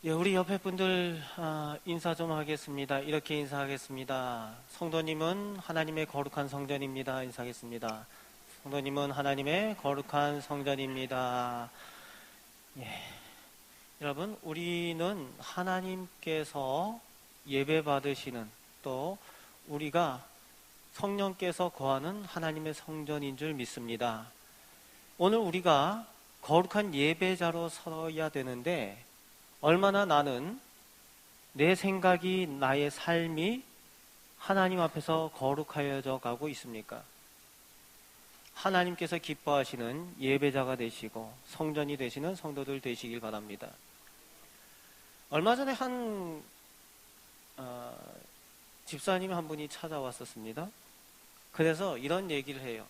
예, 우리 옆에 분들 인사 좀 하겠습니다. 이렇게 인사하겠습니다. 성도님은 하나님의 거룩한 성전입니다. 인사하겠습니다. 성도님은 하나님의 거룩한 성전입니다. 예, 여러분, 우리는 하나님께서 예배 받으시는 또 우리가 성령께서 거하는 하나님의 성전인 줄 믿습니다. 오늘 우리가 거룩한 예배자로 서야 되는데 얼마나 나는 내 생각이 나의 삶이 하나님 앞에서 거룩하여져 가고 있습니까? 하나님께서 기뻐하시는 예배자가 되시고 성전이 되시는 성도들 되시길 바랍니다. 얼마 전에 한 집사님 한 분이 찾아왔었습니다. 그래서 이런 얘기를 해요.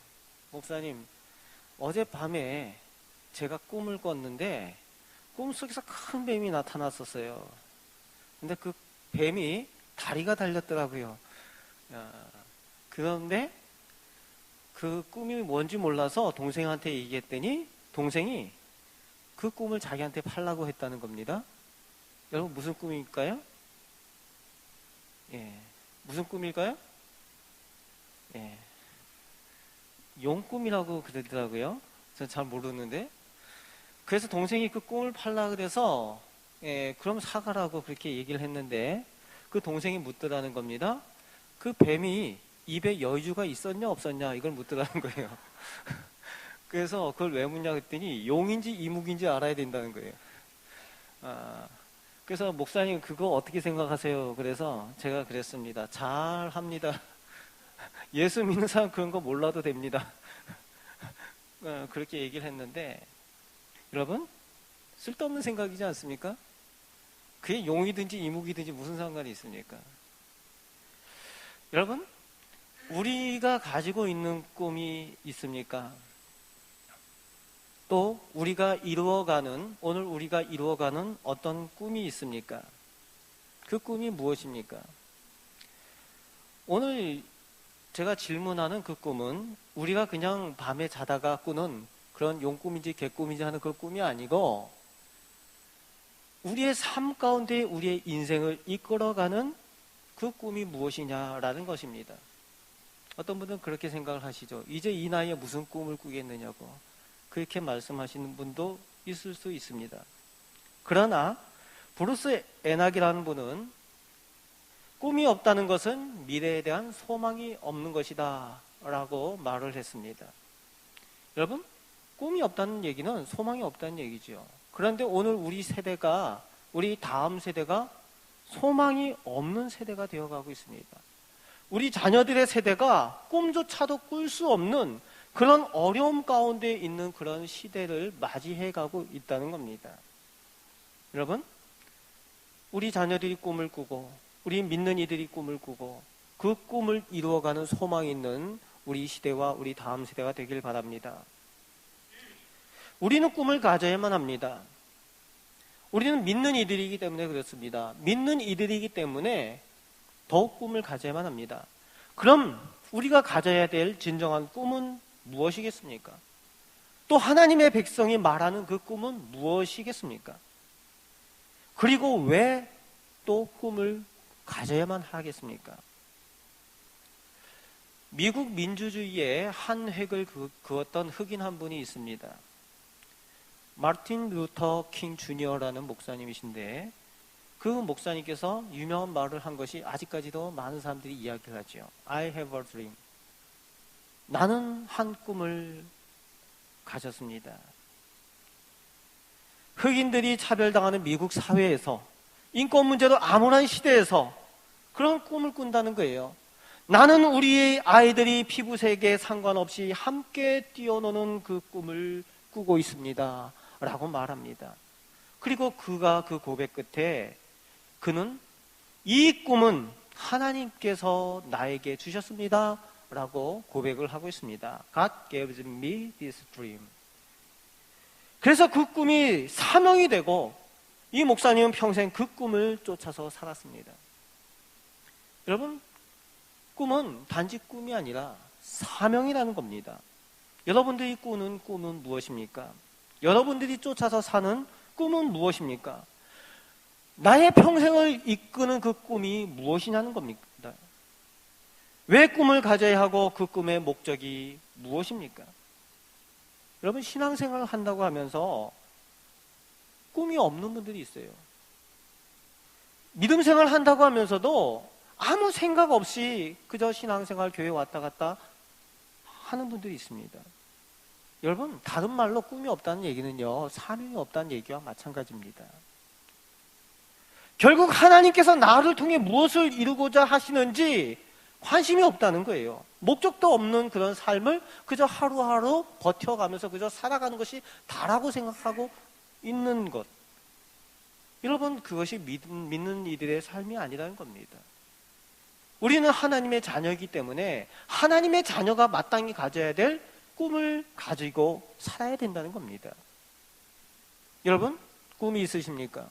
목사님, 어젯밤에 제가 꿈을 꿨는데 꿈속에서 큰 뱀이 나타났었어요. 근데 그 뱀이 다리가 달렸더라고요. 그런데 그 꿈이 뭔지 몰라서 동생한테 얘기했더니 동생이 그 꿈을 자기한테 팔라고 했다는 겁니다. 여러분, 무슨 꿈일까요? 예, 무슨 꿈일까요? 예, 용꿈이라고 그러더라고요. 전 잘 모르는데. 그래서 동생이 그 꿈을 팔라 그래서 그럼 사가라고 그렇게 얘기를 했는데 그 동생이 묻더라는 겁니다. 그 뱀이 입에 여주가 있었냐 없었냐 이걸 묻더라는 거예요. 그래서 그걸 왜 묻냐 그랬더니 용인지 이묵인지 알아야 된다는 거예요. 그래서 목사님 그거 어떻게 생각하세요? 그래서 제가 그랬습니다. 잘합니다. 예수 믿는 사람 그런 거 몰라도 됩니다. 그렇게 얘기를 했는데 여러분, 쓸데없는 생각이지 않습니까? 그게 용이든지 이묵이든지 무슨 상관이 있습니까? 여러분, 우리가 가지고 있는 꿈이 있습니까? 또 오늘 우리가 이루어가는 어떤 꿈이 있습니까? 그 꿈이 무엇입니까? 오늘 제가 질문하는 그 꿈은 우리가 그냥 밤에 자다가 꾸는 그런 용꿈인지 개꿈인지 하는 그 꿈이 아니고 우리의 삶 가운데 우리의 인생을 이끌어가는 그 꿈이 무엇이냐라는 것입니다. 어떤 분들은 그렇게 생각을 하시죠. 이제 이 나이에 무슨 꿈을 꾸겠느냐고 그렇게 말씀하시는 분도 있을 수 있습니다. 그러나 브루스 에낙이라는 분은 꿈이 없다는 것은 미래에 대한 소망이 없는 것이다 라고 말을 했습니다. 여러분, 꿈이 없다는 얘기는 소망이 없다는 얘기죠. 그런데 오늘 우리 다음 세대가 소망이 없는 세대가 되어가고 있습니다. 우리 자녀들의 세대가 꿈조차도 꿀 수 없는 그런 어려움 가운데 있는 그런 시대를 맞이해가고 있다는 겁니다. 여러분, 우리 자녀들이 꿈을 꾸고 우리 믿는 이들이 꿈을 꾸고 그 꿈을 이루어가는 소망이 있는 우리 시대와 우리 다음 세대가 되길 바랍니다. 우리는 꿈을 가져야만 합니다. 우리는 믿는 이들이기 때문에 그렇습니다. 믿는 이들이기 때문에 더욱 꿈을 가져야만 합니다. 그럼 우리가 가져야 될 진정한 꿈은 무엇이겠습니까? 또 하나님의 백성이 말하는 그 꿈은 무엇이겠습니까? 그리고 왜 또 꿈을 가져야만 하겠습니까? 미국 민주주의의 한 획을 그었던 흑인 한 분이 있습니다. 마틴 루터 킹 주니어라는 목사님이신데 그 목사님께서 유명한 말을 한 것이 아직까지도 많은 사람들이 이야기를 하죠. I have a dream. 나는 한 꿈을 가졌습니다. 흑인들이 차별당하는 미국 사회에서 인권 문제도 암울한 시대에서 그런 꿈을 꾼다는 거예요. 나는 우리의 아이들이 피부색에 상관없이 함께 뛰어노는 그 꿈을 꾸고 있습니다 라고 말합니다. 그리고 그가 그 고백 끝에 그는 이 꿈은 하나님께서 나에게 주셨습니다 라고 고백을 하고 있습니다. God gave me this dream. 그래서 그 꿈이 사명이 되고 이 목사님은 평생 그 꿈을 쫓아서 살았습니다. 여러분, 꿈은 단지 꿈이 아니라 사명이라는 겁니다. 여러분들이 꾸는 꿈은 무엇입니까? 여러분들이 쫓아서 사는 꿈은 무엇입니까? 나의 평생을 이끄는 그 꿈이 무엇이냐는 겁니다. 왜 꿈을 가져야 하고 그 꿈의 목적이 무엇입니까? 여러분, 신앙생활을 한다고 하면서 꿈이 없는 분들이 있어요. 믿음 생활을 한다고 하면서도 아무 생각 없이 그저 신앙생활 교회 왔다 갔다 하는 분들이 있습니다. 여러분, 다른 말로 꿈이 없다는 얘기는요, 사명이 없다는 얘기와 마찬가지입니다. 결국 하나님께서 나를 통해 무엇을 이루고자 하시는지 관심이 없다는 거예요. 목적도 없는 그런 삶을 그저 하루하루 버텨가면서 그저 살아가는 것이 다라고 생각하고 있는 것. 여러분, 그것이 믿는 이들의 삶이 아니라는 겁니다. 우리는 하나님의 자녀이기 때문에 하나님의 자녀가 마땅히 가져야 될 꿈을 가지고 살아야 된다는 겁니다. 여러분, 꿈이 있으십니까?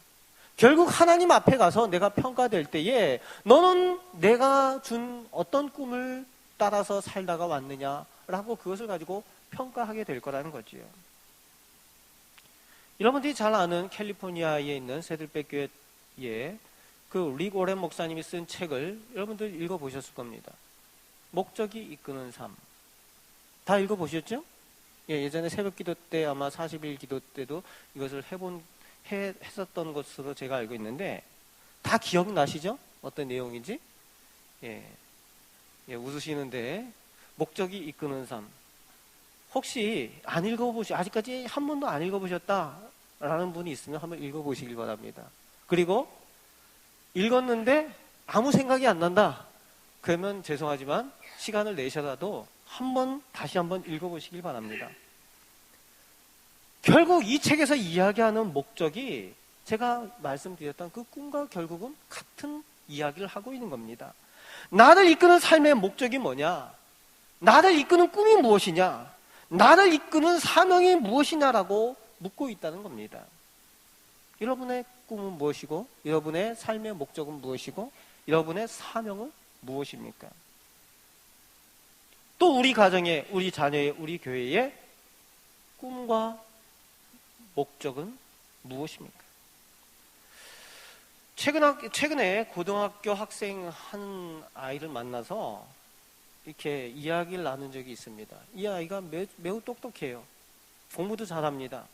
결국 하나님 앞에 가서 내가 평가될 때에 너는 내가 준 어떤 꿈을 따라서 살다가 왔느냐라고 그것을 가지고 평가하게 될 거라는 거지요. 여러분들이 잘 아는 캘리포니아에 있는 새들백 교회에 그 릭 오렌 목사님이 쓴 책을 여러분들 읽어보셨을 겁니다. 목적이 이끄는 삶. 다 읽어보셨죠? 예, 예전에 새벽 기도 때 아마 40일 기도 때도 이것을 했었던 것으로 제가 알고 있는데 다 기억나시죠? 어떤 내용인지? 예, 웃으시는데 목적이 이끄는 삶. 혹시 아직까지 한 번도 안 읽어보셨다라는 분이 있으면 한번 읽어보시길 바랍니다. 그리고 읽었는데 아무 생각이 안 난다. 그러면 죄송하지만 시간을 내셔라도 다시 한번 읽어보시길 바랍니다. 결국 이 책에서 이야기하는 목적이 제가 말씀드렸던 그 꿈과 결국은 같은 이야기를 하고 있는 겁니다. 나를 이끄는 삶의 목적이 뭐냐? 나를 이끄는 꿈이 무엇이냐? 나를 이끄는 사명이 무엇이냐라고 묻고 있다는 겁니다. 여러분의 꿈은 무엇이고, 여러분의 삶의 목적은 무엇이고, 여러분의 사명은 무엇입니까? 또 우리 가정의, 우리 자녀의, 우리 교회의 꿈과 목적은 무엇입니까? 최근에 고등학교 학생 한 아이를 만나서 이렇게 이야기를 나눈 적이 있습니다. 이 아이가 매우 똑똑해요. 공부도 잘합니다.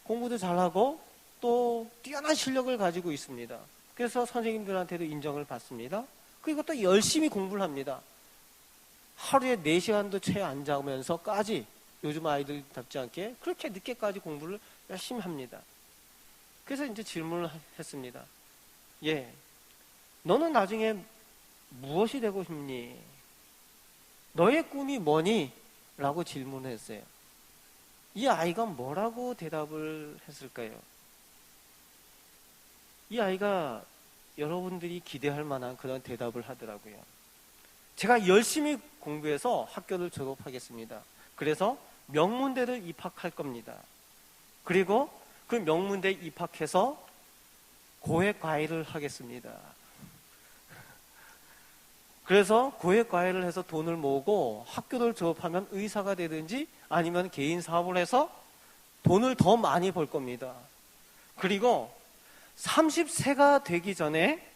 공부도 잘하고 또 뛰어난 실력을 가지고 있습니다. 그래서 선생님들한테도 인정을 받습니다. 그리고 또 열심히 공부를 합니다. 하루에 4시간도 채 안 자면서까지 요즘 아이들답지 않게 그렇게 늦게까지 공부를 열심히 합니다. 그래서 이제 질문을 했습니다. 너는 나중에 무엇이 되고 싶니? 너의 꿈이 뭐니? 라고 질문을 했어요. 이 아이가 뭐라고 대답을 했을까요? 이 아이가 여러분들이 기대할 만한 그런 대답을 하더라고요. 제가 열심히 공부해서 학교를 졸업하겠습니다. 그래서 명문대를 입학할 겁니다. 그리고 그 명문대에 입학해서 고액과외를 하겠습니다. 그래서 고액과외를 해서 돈을 모으고 학교를 졸업하면 의사가 되든지 아니면 개인 사업을 해서 돈을 더 많이 벌 겁니다. 그리고 30세가 되기 전에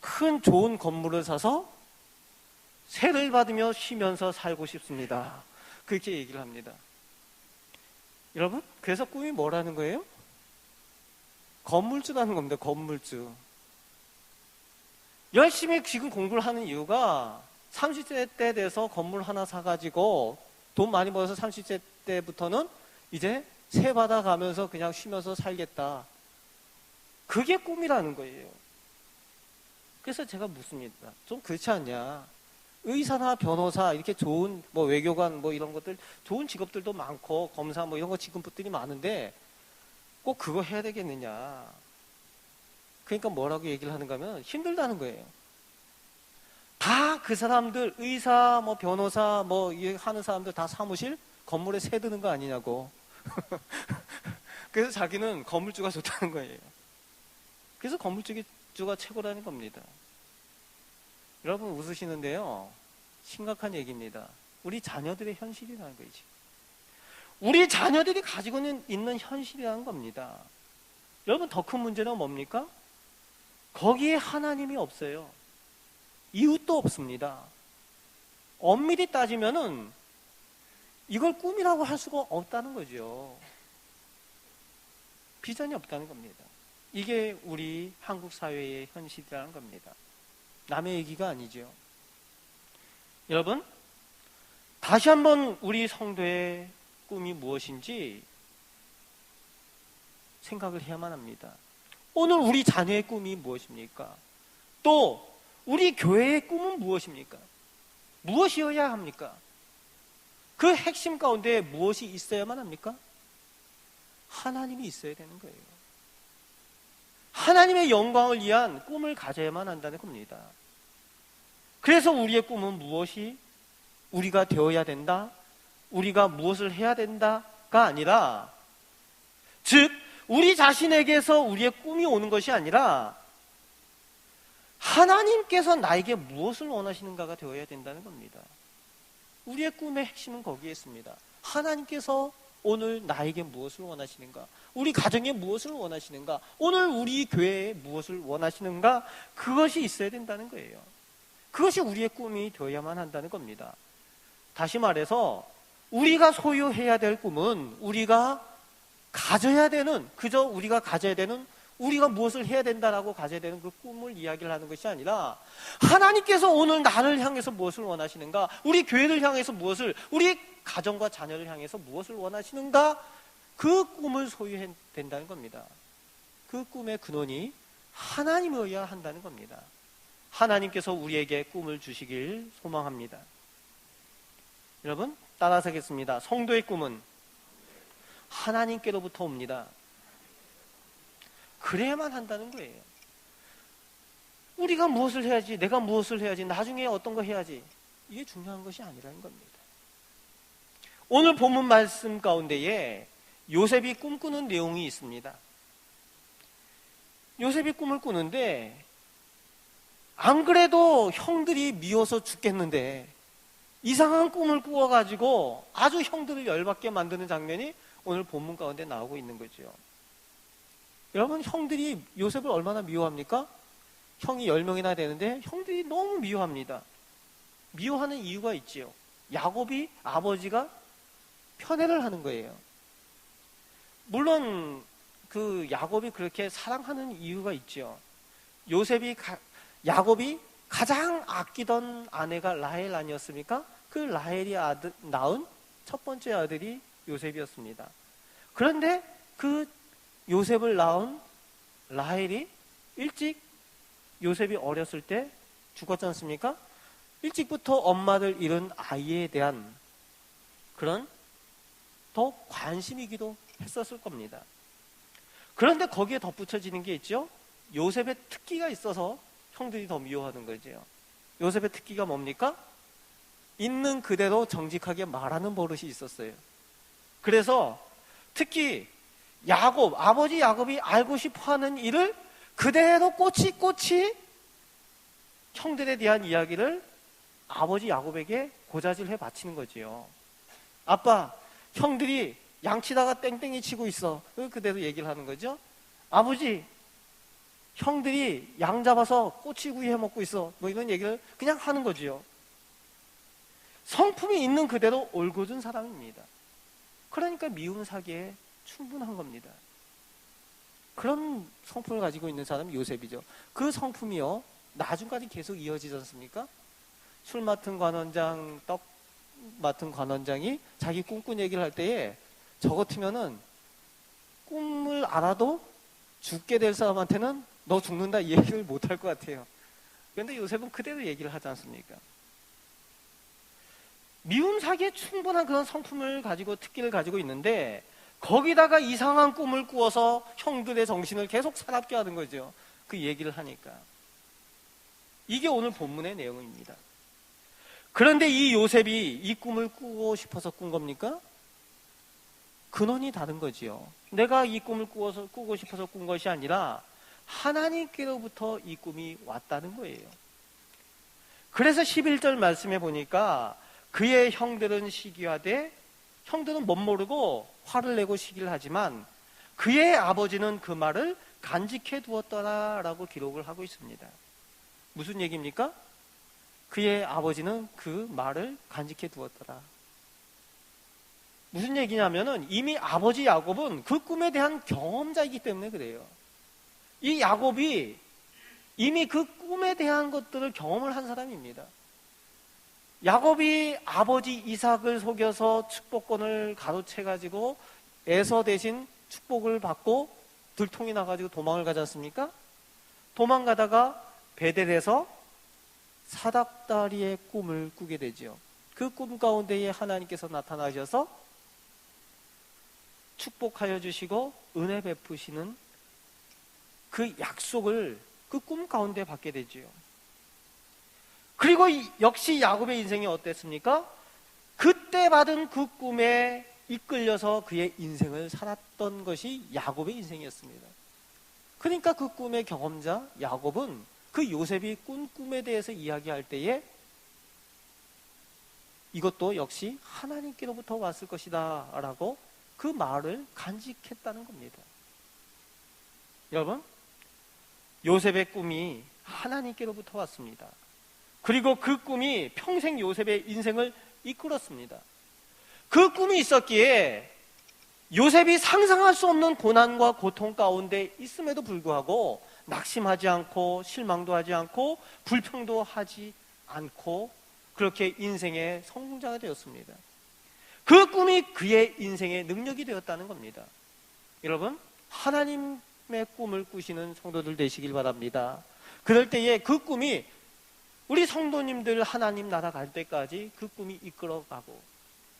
큰 좋은 건물을 사서 세를 받으며 쉬면서 살고 싶습니다. 그렇게 얘기를 합니다. 여러분, 그래서 꿈이 뭐라는 거예요? 건물주라는 겁니다. 건물주. 열심히 지금 공부를 하는 이유가 30세 때 돼서 건물 하나 사가지고 돈 많이 벌어서 30세 때부터는 이제 세 받아가면서 그냥 쉬면서 살겠다. 그게 꿈이라는 거예요. 그래서 제가 묻습니다. 좀 그렇지 않냐? 의사나 변호사 이렇게 좋은 외교관 이런 것들 좋은 직업들도 많고 검사 이런 거 직업들이 많은데 꼭 그거 해야 되겠느냐? 그러니까 뭐라고 얘기를 하는가 하면 힘들다는 거예요. 다 그 사람들 의사 변호사 하는 사람들 다 사무실 건물에 새 드는 거 아니냐고. 그래서 자기는 건물주가 좋다는 거예요. 그래서 건물주가 최고라는 겁니다. 여러분 웃으시는데요. 심각한 얘기입니다. 우리 자녀들의 현실이라는 거지. 우리 자녀들이 가지고 있는 현실이라는 겁니다. 여러분, 더 큰 문제는 뭡니까? 거기에 하나님이 없어요. 이웃도 없습니다. 엄밀히 따지면은 이걸 꿈이라고 할 수가 없다는 거죠. 비전이 없다는 겁니다. 이게 우리 한국 사회의 현실이라는 겁니다. 남의 얘기가 아니죠. 여러분, 다시 한번 우리 성도의 꿈이 무엇인지 생각을 해야만 합니다. 오늘 우리 자녀의 꿈이 무엇입니까? 또 우리 교회의 꿈은 무엇입니까? 무엇이어야 합니까? 그 핵심 가운데 무엇이 있어야만 합니까? 하나님이 있어야 되는 거예요. 하나님의 영광을 위한 꿈을 가져야만 한다는 겁니다. 그래서 우리의 꿈은 무엇이 우리가 되어야 된다? 우리가 무엇을 해야 된다가 아니라, 즉 우리 자신에게서 우리의 꿈이 오는 것이 아니라 하나님께서 나에게 무엇을 원하시는가가 되어야 된다는 겁니다. 우리의 꿈의 핵심은 거기에 있습니다. 하나님께서 오늘 나에게 무엇을 원하시는가? 우리 가정에 무엇을 원하시는가? 오늘 우리 교회에 무엇을 원하시는가? 그것이 있어야 된다는 거예요. 그것이 우리의 꿈이 되어야만 한다는 겁니다. 다시 말해서 우리가 소유해야 될 꿈은 우리가 가져야 되는, 그저 우리가 가져야 되는, 우리가 무엇을 해야 된다라고 가져야 되는 그 꿈을 이야기를 하는 것이 아니라, 하나님께서 오늘 나를 향해서 무엇을 원하시는가, 우리 교회를 향해서 무엇을, 우리 가정과 자녀를 향해서 무엇을 원하시는가, 그 꿈을 소유해야 된다는 겁니다. 그 꿈의 근원이 하나님이어야 한다는 겁니다. 하나님께서 우리에게 꿈을 주시길 소망합니다. 여러분, 따라서 하겠습니다. 성도의 꿈은 하나님께로부터 옵니다. 그래야만 한다는 거예요. 우리가 무엇을 해야지, 내가 무엇을 해야지, 나중에 어떤 거 해야지, 이게 중요한 것이 아니라는 겁니다. 오늘 본문 말씀 가운데에 요셉이 꿈꾸는 내용이 있습니다. 요셉이 꿈을 꾸는데, 안 그래도 형들이 미워서 죽겠는데 이상한 꿈을 꾸어가지고 아주 형들을 열받게 만드는 장면이 오늘 본문 가운데 나오고 있는 거죠. 여러분, 형들이 요셉을 얼마나 미워합니까? 형이 10명이나 되는데 형들이 너무 미워합니다. 미워하는 이유가 있지요. 야곱이, 아버지가 편애를 하는 거예요. 물론 그 야곱이 그렇게 사랑하는 이유가 있죠. 야곱이 가장 아끼던 아내가 라헬 아니었습니까? 그 라헬이 낳은 첫 번째 아들이 요셉이었습니다. 그런데 그 요셉을 낳은 라헬이 일찍, 요셉이 어렸을 때 죽었지 않습니까? 일찍부터 엄마를 잃은 아이에 대한 그런 더 관심이기도 했었을 겁니다. 그런데 거기에 덧붙여지는 게 있죠. 요셉의 특기가 있어서 형들이 더 미워하는 거죠. 요셉의 특기가 뭡니까? 있는 그대로 정직하게 말하는 버릇이 있었어요. 그래서 특히 아버지 야곱이 알고 싶어하는 일을 그대로 꼬치꼬치 형들에 대한 이야기를 아버지 야곱에게 고자질해 바치는 거지요. 아빠, 형들이 양치다가 땡땡이 치고 있어. 그대로 얘기를 하는 거죠. 아버지, 형들이 양 잡아서 꼬치구이 해 먹고 있어. 뭐 이런 얘기를 그냥 하는 거지요. 성품이 있는 그대로 올곧은 사람입니다. 그러니까 미움 사기에 충분한 겁니다. 그런 성품을 가지고 있는 사람이 요셉이죠. 그 성품이요, 나중까지 계속 이어지지 않습니까? 술 맡은 관원장, 떡 맡은 관원장이 자기 꿈꾼 얘기를 할 때에 저 같으면은 꿈을 알아도 죽게 될 사람한테는 너 죽는다 이 얘기를 못 할 것 같아요. 그런데 요셉은 그대로 얘기를 하지 않습니까? 미움 사기에 충분한 그런 성품을 가지고, 특기를 가지고 있는데, 거기다가 이상한 꿈을 꾸어서 형들의 정신을 계속 사납게 하는 거죠. 그 얘기를 하니까. 이게 오늘 본문의 내용입니다. 그런데 이 요셉이 이 꿈을 꾸고 싶어서 꾼 겁니까? 근원이 다른 거지요. 내가 이 꿈을 꾸고 싶어서 꾼 것이 아니라 하나님께로부터 이 꿈이 왔다는 거예요. 그래서 11절 말씀에 보니까 그의 형들은 시기하되, 형들은 못 모르고 화를 내고 시기를 하지만 그의 아버지는 그 말을 간직해 두었더라라고 기록을 하고 있습니다. 무슨 얘기입니까? 그의 아버지는 그 말을 간직해 두었더라. 무슨 얘기냐면은 이미 아버지 야곱은 그 꿈에 대한 경험자이기 때문에 그래요. 이 야곱이 이미 그 꿈에 대한 것들을 경험을 한 사람입니다. 야곱이 아버지 이삭을 속여서 축복권을 가로채가지고 에서 대신 축복을 받고 들통이 나가지고 도망을 가지 않습니까? 도망가다가 베델에서 사닥다리의 꿈을 꾸게 되지요. 그 꿈 가운데에 하나님께서 나타나셔서 축복하여 주시고 은혜 베푸시는 그 약속을 그 꿈 가운데 받게 되지요. 그리고 역시 야곱의 인생이 어땠습니까? 그때 받은 그 꿈에 이끌려서 그의 인생을 살았던 것이 야곱의 인생이었습니다. 그러니까 그 꿈의 경험자 야곱은 그 요셉이 꾼 꿈에 대해서 이야기할 때에 이것도 역시 하나님께로부터 왔을 것이다 라고 그 말을 간직했다는 겁니다. 여러분, 요셉의 꿈이 하나님께로부터 왔습니다. 그리고 그 꿈이 평생 요셉의 인생을 이끌었습니다. 그 꿈이 있었기에 요셉이 상상할 수 없는 고난과 고통 가운데 있음에도 불구하고 낙심하지 않고 실망도 하지 않고 불평도 하지 않고 그렇게 인생의 성공자가 되었습니다. 그 꿈이 그의 인생의 능력이 되었다는 겁니다. 여러분, 하나님의 꿈을 꾸시는 성도들 되시길 바랍니다. 그럴 때에 그 꿈이 우리 성도님들 하나님 나라 갈 때까지 그 꿈이 이끌어가고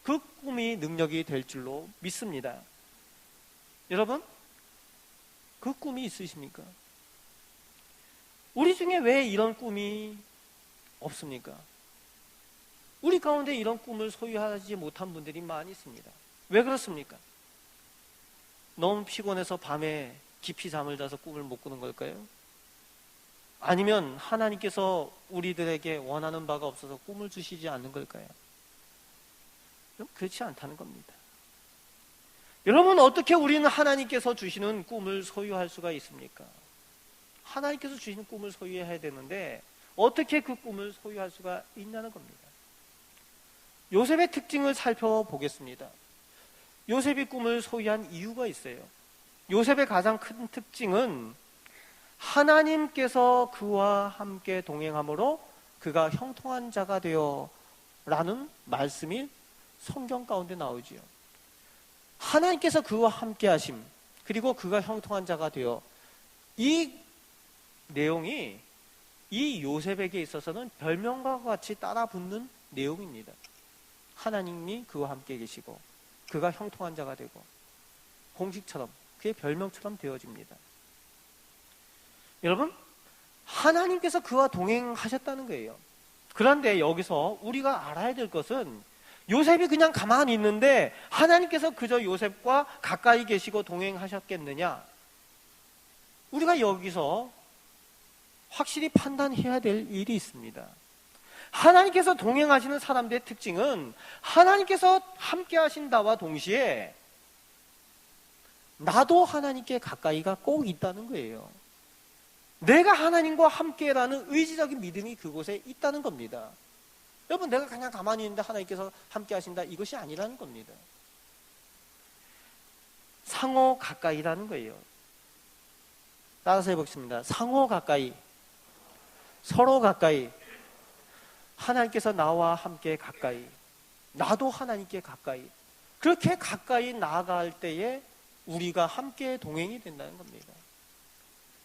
그 꿈이 능력이 될 줄로 믿습니다. 여러분, 그 꿈이 있으십니까? 우리 중에 왜 이런 꿈이 없습니까? 우리 가운데 이런 꿈을 소유하지 못한 분들이 많이 있습니다. 왜 그렇습니까? 너무 피곤해서 밤에 깊이 잠을 자서 꿈을 못 꾸는 걸까요? 아니면 하나님께서 우리들에게 원하는 바가 없어서 꿈을 주시지 않는 걸까요? 그렇지 않다는 겁니다. 여러분, 어떻게 우리는 하나님께서 주시는 꿈을 소유할 수가 있습니까? 하나님께서 주시는 꿈을 소유해야 되는데 어떻게 그 꿈을 소유할 수가 있냐는 겁니다. 요셉의 특징을 살펴보겠습니다. 요셉이 꿈을 소유한 이유가 있어요. 요셉의 가장 큰 특징은 하나님께서 그와 함께 동행함으로 그가 형통한 자가 되어 라는 말씀이 성경 가운데 나오지요. 하나님께서 그와 함께 하심, 그리고 그가 형통한 자가 되어, 이 내용이 이 요셉에게 있어서는 별명과 같이 따라 붙는 내용입니다. 하나님이 그와 함께 계시고 그가 형통한 자가 되고, 공식처럼 그의 별명처럼 되어집니다. 여러분, 하나님께서 그와 동행하셨다는 거예요. 그런데 여기서 우리가 알아야 될 것은 요셉이 그냥 가만히 있는데 하나님께서 그저 요셉과 가까이 계시고 동행하셨겠느냐? 우리가 여기서 확실히 판단해야 될 일이 있습니다. 하나님께서 동행하시는 사람들의 특징은 하나님께서 함께 하신다와 동시에 나도 하나님께 가까이가 꼭 있다는 거예요. 내가 하나님과 함께라는 의지적인 믿음이 그곳에 있다는 겁니다. 여러분, 내가 그냥 가만히 있는데 하나님께서 함께 하신다, 이것이 아니라는 겁니다. 상호 가까이라는 거예요. 따라서 해보겠습니다. 상호 가까이, 서로 가까이, 하나님께서 나와 함께 가까이, 나도 하나님께 가까이, 그렇게 가까이 나아갈 때에 우리가 함께 동행이 된다는 겁니다.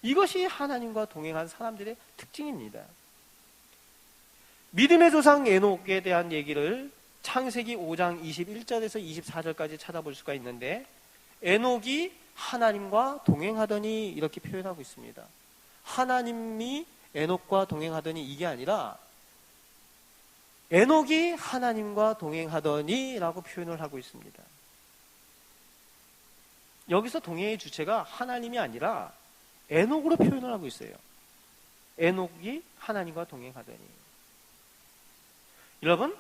이것이 하나님과 동행한 사람들의 특징입니다. 믿음의 조상 에녹에 대한 얘기를 창세기 5장 21절에서 24절까지 찾아볼 수가 있는데, 에녹이 하나님과 동행하더니 이렇게 표현하고 있습니다. 하나님이 에녹과 동행하더니 이게 아니라 에녹이 하나님과 동행하더니 라고 표현을 하고 있습니다. 여기서 동행의 주체가 하나님이 아니라 에녹으로 표현을 하고 있어요. 에녹이 하나님과 동행하더니. 여러분,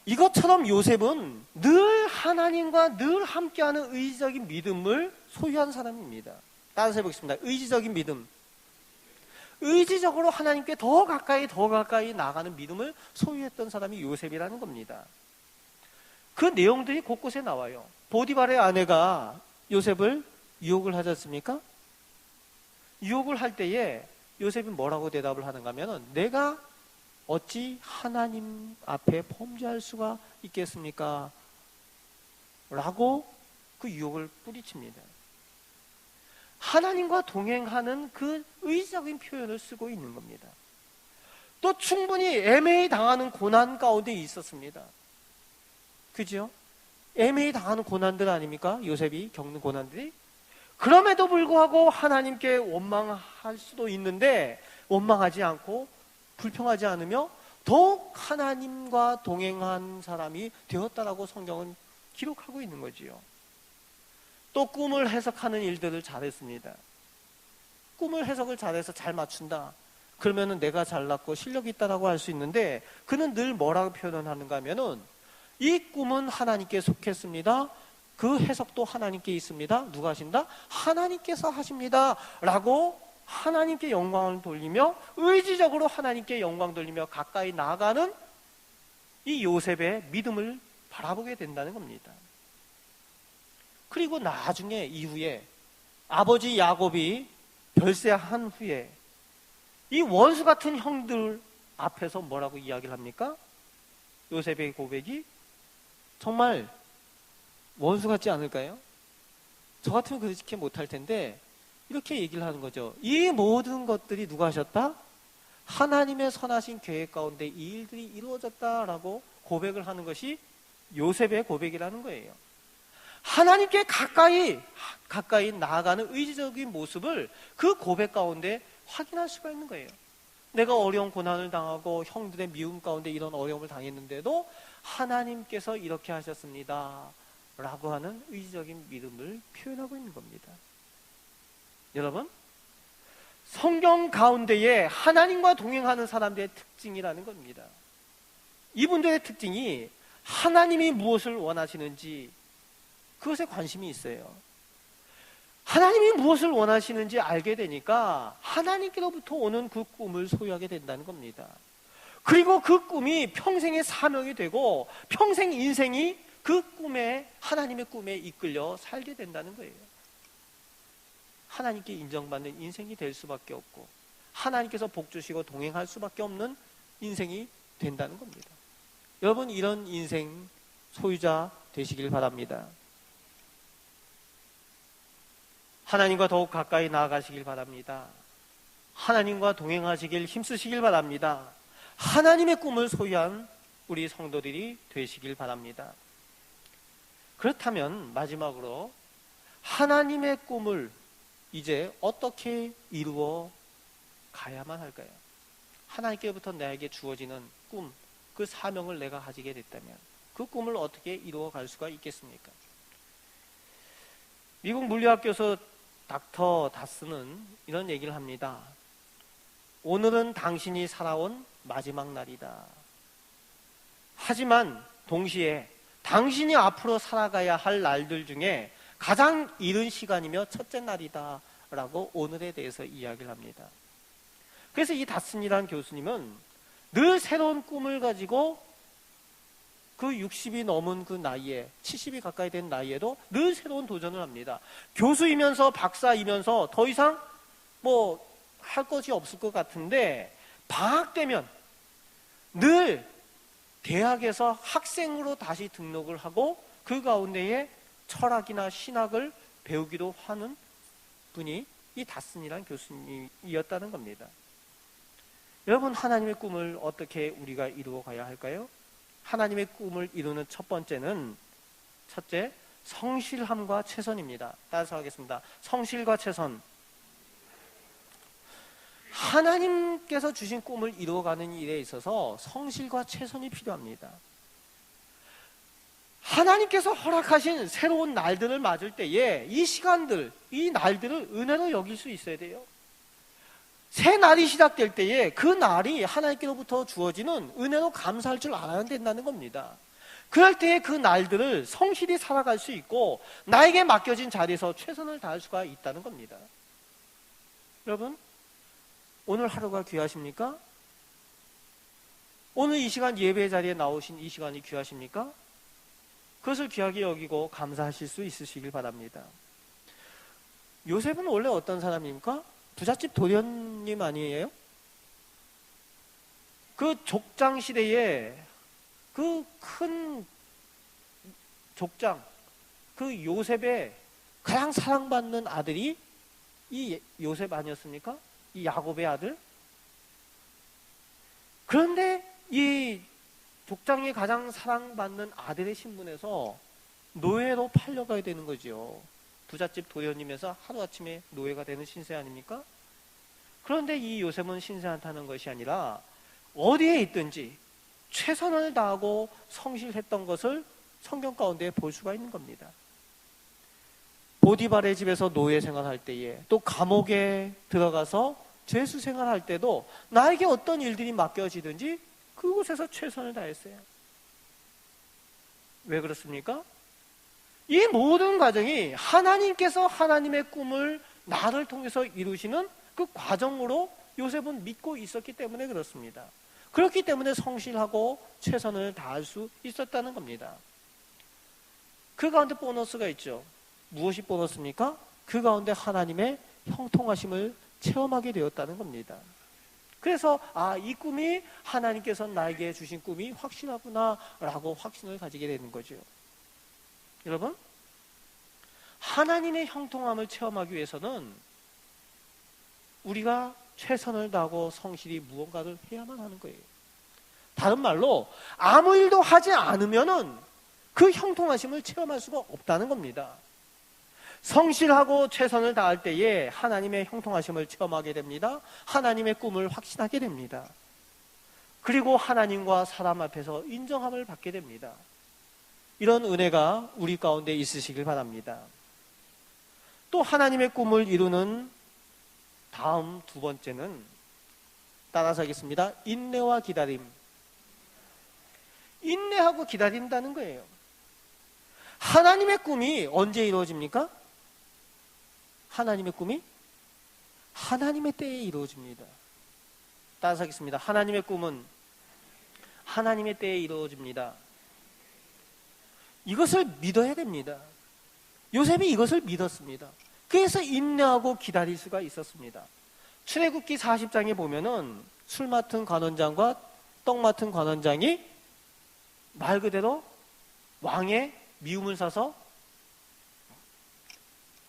이것처럼 요셉은 늘 하나님과 늘 함께하는 의지적인 믿음을 소유한 사람입니다. 따라서 해보겠습니다. 의지적인 믿음. 의지적으로 하나님께 더 가까이 나아가는 믿음을 소유했던 사람이 요셉이라는 겁니다. 그 내용들이 곳곳에 나와요. 보디발의 아내가 요셉을 유혹을 하지 않습니까? 유혹을 할 때에 요셉이 뭐라고 대답을 하는가 하면은, 내가 어찌 하나님 앞에 범죄할 수가 있겠습니까? 라고 그 유혹을 뿌리칩니다. 하나님과 동행하는 그 의지적인 표현을 쓰고 있는 겁니다. 또 충분히 애매히 당하는 고난 가운데 있었습니다. 그죠? 애매히 당하는 고난들 아닙니까? 요셉이 겪는 고난들이. 그럼에도 불구하고 하나님께 원망할 수도 있는데 원망하지 않고 불평하지 않으며 더욱 하나님과 동행한 사람이 되었다라고 성경은 기록하고 있는 거지요. 또 꿈을 해석하는 일들을 잘했습니다. 꿈을 해석을 잘해서 잘 맞춘다. 그러면은 내가 잘났고 실력이 있다라고 할 수 있는데, 그는 늘 뭐라고 표현하는가 하면은, 이 꿈은 하나님께 속했습니다. 그 해석도 하나님께 있습니다. 누가 하신다? 하나님께서 하십니다. 라고 하나님께 영광을 돌리며, 의지적으로 하나님께 영광 돌리며 가까이 나아가는 이 요셉의 믿음을 바라보게 된다는 겁니다. 그리고 나중에 이후에 아버지 야곱이 별세한 후에 이 원수 같은 형들 앞에서 뭐라고 이야기를 합니까? 요셉의 고백이 정말 원수 같지 않을까요? 저 같으면 그렇게 못할 텐데 이렇게 얘기를 하는 거죠. 이 모든 것들이 누가 하셨다? 하나님의 선하신 계획 가운데 이 일들이 이루어졌다라고 고백을 하는 것이 요셉의 고백이라는 거예요. 하나님께 가까이 나아가는 의지적인 모습을 그 고백 가운데 확인할 수가 있는 거예요. 내가 어려운 고난을 당하고 형들의 미움 가운데 이런 어려움을 당했는데도 하나님께서 이렇게 하셨습니다 라고 하는 의지적인 믿음을 표현하고 있는 겁니다. 여러분, 성경 가운데에 하나님과 동행하는 사람들의 특징이라는 겁니다. 이분들의 특징이 하나님이 무엇을 원하시는지 그것에 관심이 있어요. 하나님이 무엇을 원하시는지 알게 되니까 하나님께로부터 오는 그 꿈을 소유하게 된다는 겁니다. 그리고 그 꿈이 평생의 사명이 되고 평생 인생이 그 꿈에, 하나님의 꿈에 이끌려 살게 된다는 거예요. 하나님께 인정받는 인생이 될 수밖에 없고 하나님께서 복 주시고 동행할 수밖에 없는 인생이 된다는 겁니다. 여러분, 이런 인생 소유자 되시길 바랍니다. 하나님과 더욱 가까이 나아가시길 바랍니다. 하나님과 동행하시길 힘쓰시길 바랍니다. 하나님의 꿈을 소유한 우리 성도들이 되시길 바랍니다. 그렇다면 마지막으로 하나님의 꿈을 이제 어떻게 이루어 가야만 할까요? 하나님께부터 나에게 주어지는 꿈, 그 사명을 내가 가지게 됐다면 그 꿈을 어떻게 이루어 갈 수가 있겠습니까? 미국 물리학 교수 닥터 다스는 이런 얘기를 합니다. 오늘은 당신이 살아온 마지막 날이다. 하지만 동시에 당신이 앞으로 살아가야 할 날들 중에 가장 이른 시간이며 첫째 날이다 라고 오늘에 대해서 이야기를 합니다. 그래서 이 다슨이라는 교수님은 늘 새로운 꿈을 가지고 그 60이 넘은 그 나이에, 70이 가까이 된 나이에도 늘 새로운 도전을 합니다. 교수이면서 박사이면서 더 이상 할 것이 없을 것 같은데 방학 되면 늘 대학에서 학생으로 다시 등록을 하고 그 가운데에 철학이나 신학을 배우기도 하는 분이 이 다슨이라는 교수님이었다는 겁니다. 여러분, 하나님의 꿈을 어떻게 우리가 이루어 가야 할까요? 하나님의 꿈을 이루는 첫 번째는, 첫째, 성실함과 최선입니다. 따라서 하겠습니다. 성실과 최선. 하나님께서 주신 꿈을 이루어가는 일에 있어서 성실과 최선이 필요합니다. 하나님께서 허락하신 새로운 날들을 맞을 때에 이 시간들, 이 날들을 은혜로 여길 수 있어야 돼요. 새 날이 시작될 때에 그 날이 하나님께로부터 주어지는 은혜로 감사할 줄 알아야 된다는 겁니다. 그럴 때에 그 날들을 성실히 살아갈 수 있고 나에게 맡겨진 자리에서 최선을 다할 수가 있다는 겁니다. 여러분, 오늘 하루가 귀하십니까? 오늘 이 시간 예배 자리에 나오신 이 시간이 귀하십니까? 그것을 귀하게 여기고 감사하실 수 있으시길 바랍니다. 요셉은 원래 어떤 사람입니까? 부잣집 도련님 아니에요? 그 족장 시대에 그 큰 족장, 그 요셉의 가장 사랑받는 아들이 이 요셉 아니었습니까? 이 야곱의 아들? 그런데 이 족장이 가장 사랑받는 아들의 신분에서 노예로 팔려가야 되는 거죠. 부잣집 도련님에서 하루아침에 노예가 되는 신세 아닙니까? 그런데 이 요셉은 신세한타는 것이 아니라 어디에 있든지 최선을 다하고 성실했던 것을 성경 가운데 볼 수가 있는 겁니다. 보디발의 집에서 노예 생활할 때에, 또 감옥에 들어가서 죄수 생활할 때도 나에게 어떤 일들이 맡겨지든지 그곳에서 최선을 다했어요. 왜 그렇습니까? 이 모든 과정이 하나님께서 하나님의 꿈을 나를 통해서 이루시는 그 과정으로 요셉은 믿고 있었기 때문에 그렇습니다. 그렇기 때문에 성실하고 최선을 다할 수 있었다는 겁니다. 그 가운데 보너스가 있죠. 무엇이 보너스입니까? 그 가운데 하나님의 형통하심을 체험하게 되었다는 겁니다. 그래서 이 꿈이 하나님께서 나에게 주신 꿈이 확실하구나 라고 확신을 가지게 되는 거죠. 여러분, 하나님의 형통함을 체험하기 위해서는 우리가 최선을 다하고 성실히 무언가를 해야만 하는 거예요. 다른 말로 아무 일도 하지 않으면은 그 형통하심을 체험할 수가 없다는 겁니다. 성실하고 최선을 다할 때에 하나님의 형통하심을 체험하게 됩니다. 하나님의 꿈을 확신하게 됩니다. 그리고 하나님과 사람 앞에서 인정함을 받게 됩니다. 이런 은혜가 우리 가운데 있으시길 바랍니다. 또 하나님의 꿈을 이루는 다음 두 번째는 따라서 하겠습니다. 인내와 기다림. 인내하고 기다린다는 거예요. 하나님의 꿈이 언제 이루어집니까? 하나님의 꿈이 하나님의 때에 이루어집니다. 따라서 하겠습니다. 하나님의 꿈은 하나님의 때에 이루어집니다. 이것을 믿어야 됩니다. 요셉이 이것을 믿었습니다. 그래서 인내하고 기다릴 수가 있었습니다. 출애굽기 40장에 보면은 술 맡은 관원장과 떡 맡은 관원장이 말 그대로 왕의 미움을 사서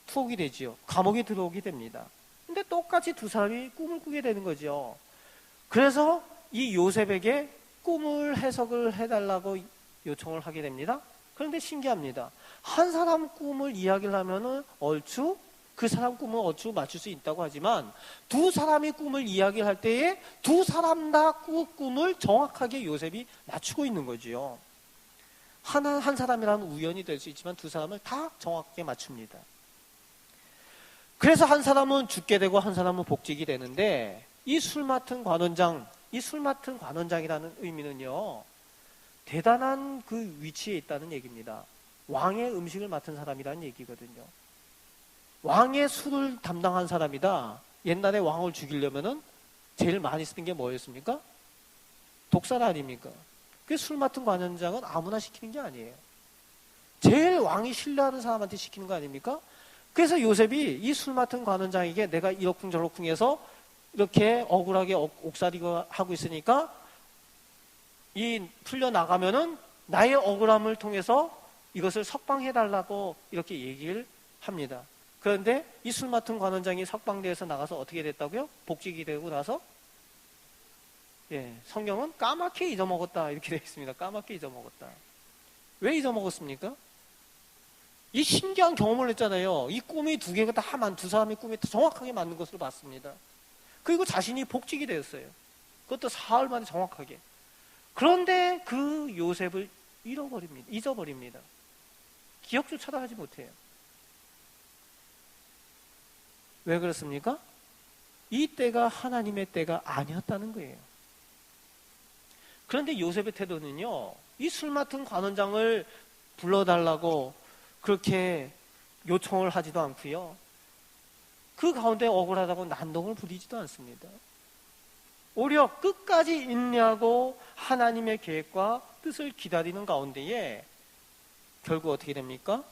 투옥이 되지요. 감옥에 들어오게 됩니다. 근데 똑같이 두 사람이 꿈을 꾸게 되는 거죠. 그래서 이 요셉에게 꿈을 해석을 해달라고 요청을 하게 됩니다. 그런데 신기합니다. 한 사람 꿈을 이야기를 하면은 얼추 그 사람 꿈을 얼추 맞출 수 있다고 하지만 두 사람이 꿈을 이야기를 할 때에 두 사람 다 꿈을 정확하게 요셉이 맞추고 있는 거지요. 한 사람이라는 우연이 될 수 있지만 두 사람을 다 정확하게 맞춥니다. 그래서 한 사람은 죽게 되고 한 사람은 복직이 되는데 이 술 맡은 관원장이라는 의미는요, 대단한 그 위치에 있다는 얘기입니다. 왕의 음식을 맡은 사람이라는 얘기거든요. 왕의 술을 담당한 사람이다. 옛날에 왕을 죽이려면은 제일 많이 쓰는 게 뭐였습니까? 독살 아닙니까? 그 술 맡은 관원장은 아무나 시키는 게 아니에요. 제일 왕이 신뢰하는 사람한테 시키는 거 아닙니까? 그래서 요셉이 이 술 맡은 관원장에게 내가 이러쿵저러쿵 해서 이렇게 억울하게 옥살이고 하고 있으니까 이 풀려나가면은 나의 억울함을 통해서 이것을 석방해달라고 이렇게 얘기를 합니다. 그런데 이 술 맡은 관원장이 석방대에서 나가서 어떻게 됐다고요? 복직이 되고 나서 성경은 까맣게 잊어먹었다 이렇게 되어 있습니다. 까맣게 잊어먹었다. 왜 잊어먹었습니까? 이 신기한 경험을 했잖아요. 이 꿈이 두 개가 두 사람의 꿈이 정확하게 맞는 것으로 봤습니다. 그리고 자신이 복직이 되었어요. 그것도 사흘 만에 정확하게. 그런데 그 요셉을 잊어버립니다. 기억조차도 하지 못해요. 왜 그렇습니까? 이 때가 하나님의 때가 아니었다는 거예요. 그런데 요셉의 태도는요, 이 술 맡은 관원장을 불러달라고 그렇게 요청을 하지도 않고요, 그 가운데 억울하다고 난동을 부리지도 않습니다. 오히려 끝까지 인내하고 하나님의 계획과 뜻을 기다리는 가운데에 결국 어떻게 됩니까?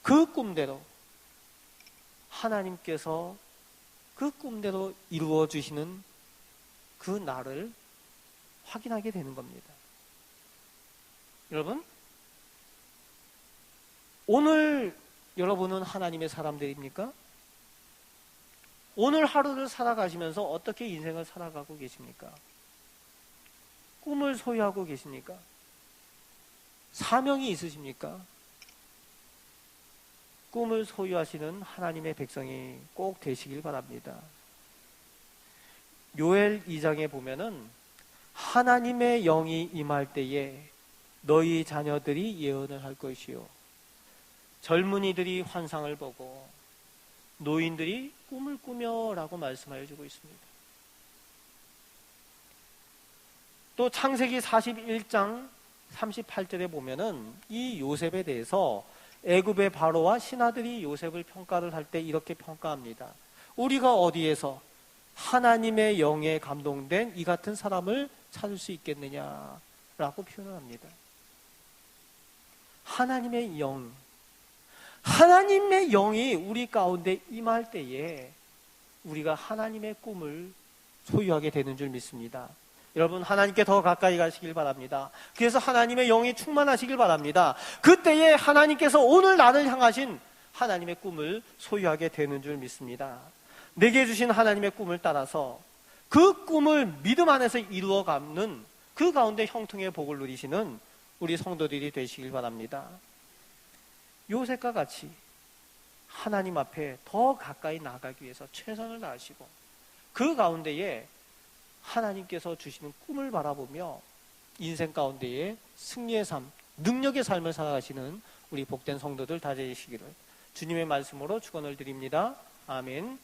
그 꿈대로 하나님께서 그 꿈대로 이루어 주시는 그 날을 확인하게 되는 겁니다. 여러분, 오늘 여러분은 하나님의 사람들입니까? 오늘 하루를 살아가시면서 어떻게 인생을 살아가고 계십니까? 꿈을 소유하고 계십니까? 사명이 있으십니까? 꿈을 소유하시는 하나님의 백성이 꼭 되시길 바랍니다. 요엘 2장에 보면은 하나님의 영이 임할 때에 너희 자녀들이 예언을 할 것이요, 젊은이들이 환상을 보고 노인들이 꿈을 꾸며 라고 말씀하여 주고 있습니다. 또 창세기 41장 38절에 보면은 이 요셉에 대해서 애굽의 바로와 신하들이 요셉을 평가를 할 때 이렇게 평가합니다. 우리가 어디에서 하나님의 영에 감동된 이 같은 사람을 찾을 수 있겠느냐라고 표현을 합니다. 하나님의 영, 하나님의 영이 우리 가운데 임할 때에 우리가 하나님의 꿈을 소유하게 되는 줄 믿습니다. 여러분, 하나님께 더 가까이 가시길 바랍니다. 그래서 하나님의 영이 충만하시길 바랍니다. 그때에 하나님께서 오늘 나를 향하신 하나님의 꿈을 소유하게 되는 줄 믿습니다. 내게 주신 하나님의 꿈을 따라서 그 꿈을 믿음 안에서 이루어가는 그 가운데 형통의 복을 누리시는 우리 성도들이 되시길 바랍니다. 요셉과 같이 하나님 앞에 더 가까이 나아가기 위해서 최선을 다하시고 그 가운데에 하나님께서 주시는 꿈을 바라보며 인생 가운데에 승리의 삶, 능력의 삶을 살아가시는 우리 복된 성도들 다 되시기를 주님의 말씀으로 축원을 드립니다. 아멘.